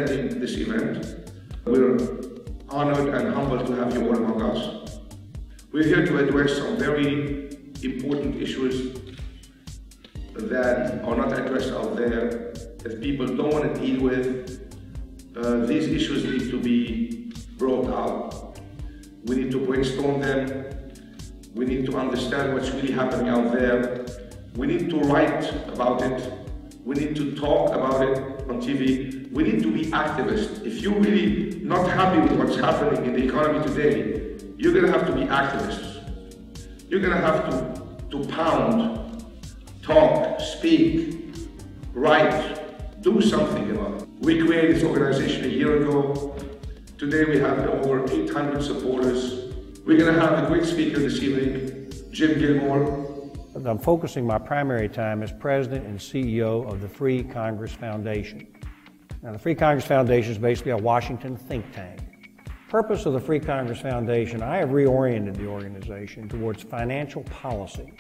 attending this event. We're honored and humbled to have you all among us. We're here to address some very important issues that are not addressed out there, that people don't want to deal with. These issues need to be brought out. We need to brainstorm them. We need to understand what's really happening out there. We need to write about it. We need to talk about it on TV. We need to be activists. If you're really not happy with what's happening in the economy today, you're going to have to be activists. You're going to have to pound, talk, speak, write, do something about it. We created this organization a year ago. Today we have over 800 supporters. We're going to have a great speaker this evening, Gilmore. I'm focusing my primary time as president and CEO of the Free Congress Foundation. Now, the Free Congress Foundation is basically a Washington think tank. Purpose of the Free Congress Foundation, I have reoriented the organization towards financial policy.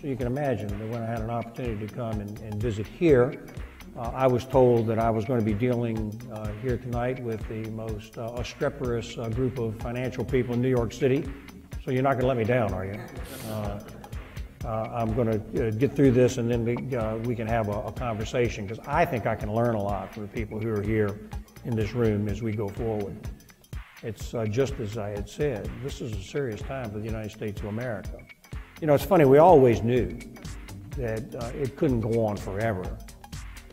So you can imagine that when I had an opportunity to come and visit here, I was told that I was going to be dealing here tonight with the most obstreperous group of financial people in New York City. So you're not going to let me down, are you? I'm going to get through this and then we can have a conversation, because I think I can learn a lot from the people who are here in this room as we go forward. It's just as I had said, this is a serious time for the United States of America. You know, it's funny, we always knew that it couldn't go on forever,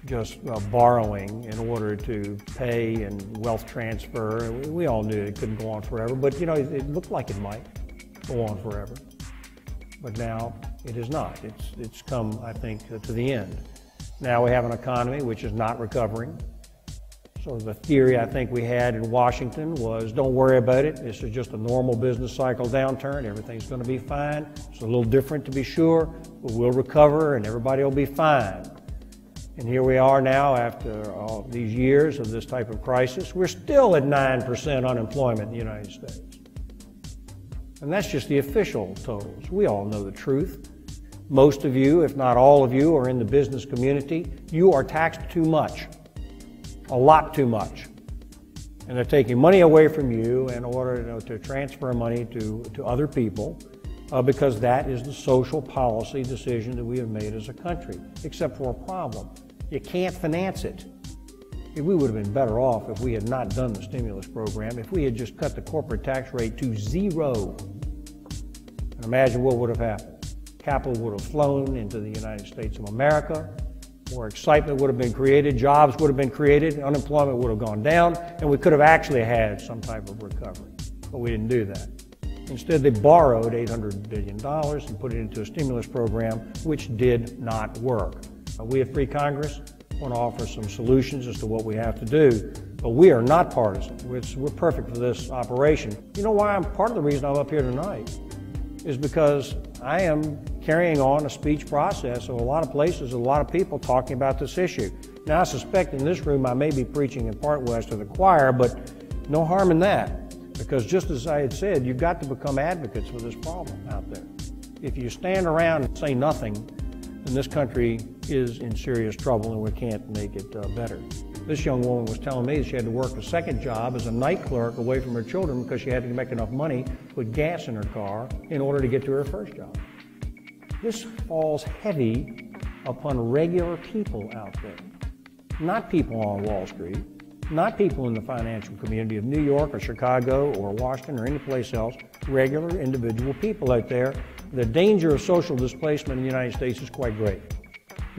just borrowing in order to pay and wealth transfer. We all knew it couldn't go on forever, but you know, it looked like it might go on forever. But now it is not. It's come, I think, to the end. Now we have an economy which is not recovering. So the theory I think we had in Washington was, don't worry about it. This is just a normal business cycle downturn. Everything's going to be fine. It's a little different to be sure, but we'll recover and everybody will be fine. And here we are now after all these years of this type of crisis. We're still at 9% unemployment in the United States. And that's just the official totals. We all know the truth. Most of you, if not all of you, are in the business community. You are taxed too much, a lot too much. And they're taking money away from you in order to transfer money to other people because that is the social policy decision that we have made as a country, except for a problem. You can't finance it. We would have been better off if we had not done the stimulus program, if we had just cut the corporate tax rate to 0. And imagine what would have happened. Capital would have flown into the United States of America, more excitement would have been created, jobs would have been created, unemployment would have gone down, and we could have actually had some type of recovery. But we didn't do that. Instead, they borrowed $800 billion and put it into a stimulus program, which did not work. We at Free Congress want to offer some solutions as to what we have to do, but we are not partisan. We're perfect for this operation. You know why part of the reason I'm up here tonight is because I am carrying on a speech process of a lot of places, a lot of people talking about this issue. Now, I suspect in this room I may be preaching in part west to the choir, but no harm in that, because just as I had said, you've got to become advocates for this problem out there. If you stand around and say nothing, then this country is in serious trouble and we can't make it better. This young woman was telling me that she had to work a second job as a night clerk away from her children because she had to make enough money to put gas in her car in order to get to her first job. This falls heavy upon regular people out there, not people on Wall Street, not people in the financial community of New York or Chicago or Washington or any place else, regular individual people out there. The danger of social displacement in the United States is quite great.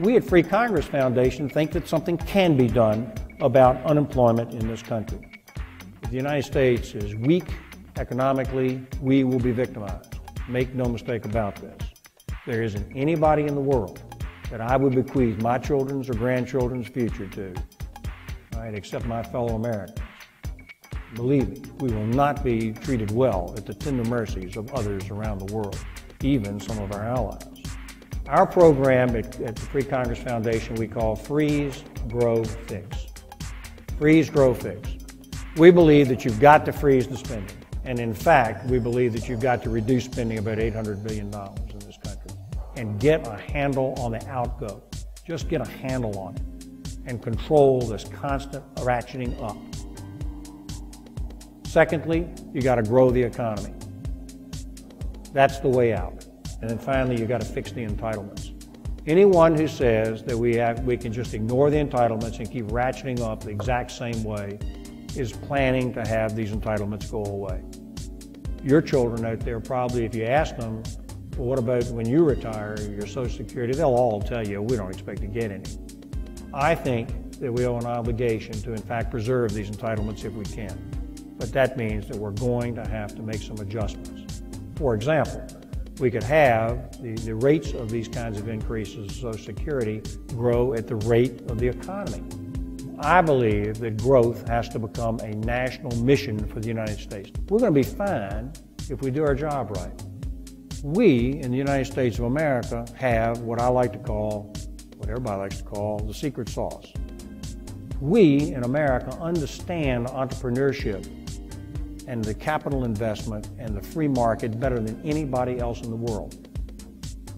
We at Free Congress Foundation think that something can be done about unemployment in this country. If the United States is weak economically, we will be victimized. Make no mistake about this. There isn't anybody in the world that I would bequeath my children's or grandchildren's future to, right, except my fellow Americans. Believe me, we will not be treated well at the tender mercies of others around the world, even some of our allies. Our program at the Free Congress Foundation we call Freeze, Grow, Fix. Freeze, Grow, Fix. We believe that you've got to freeze the spending. And in fact, we believe that you've got to reduce spending about $800 billion in this country and get a handle on the outgo. Just get a handle on it. and control this constant ratcheting up. Secondly, you got to grow the economy. That's the way out. And then finally, you got to fix the entitlements. Anyone who says that we can just ignore the entitlements and keep ratcheting up the exact same way is planning to have these entitlements go away. Your children out there probably, if you ask them, well, what about when you retire, your Social Security, they'll all tell you, we don't expect to get any. I think that we owe an obligation to, in fact, preserve these entitlements if we can. But that means that we're going to have to make some adjustments. For example, we could have the rates of these kinds of increases of Social Security grow at the rate of the economy. I believe that growth has to become a national mission for the United States. We're going to be fine if we do our job right. We, in the United States of America, have what I like to call, what everybody likes to call, the secret sauce. We, in America, understand entrepreneurship and the capital investment and the free market better than anybody else in the world.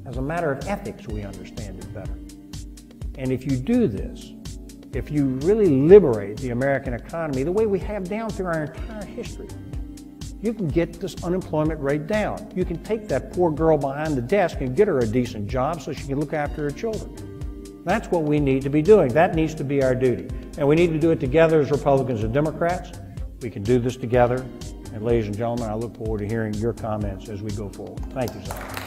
As a matter of ethics, we understand it better. And if you do this, if you really liberate the American economy the way we have down through our entire history, you can get this unemployment rate down. You can take that poor girl behind the desk and get her a decent job so she can look after her children. That's what we need to be doing. That needs to be our duty. And we need to do it together as Republicans and Democrats. We can do this together. And ladies and gentlemen, I look forward to hearing your comments as we go forward. Thank you, Ziad.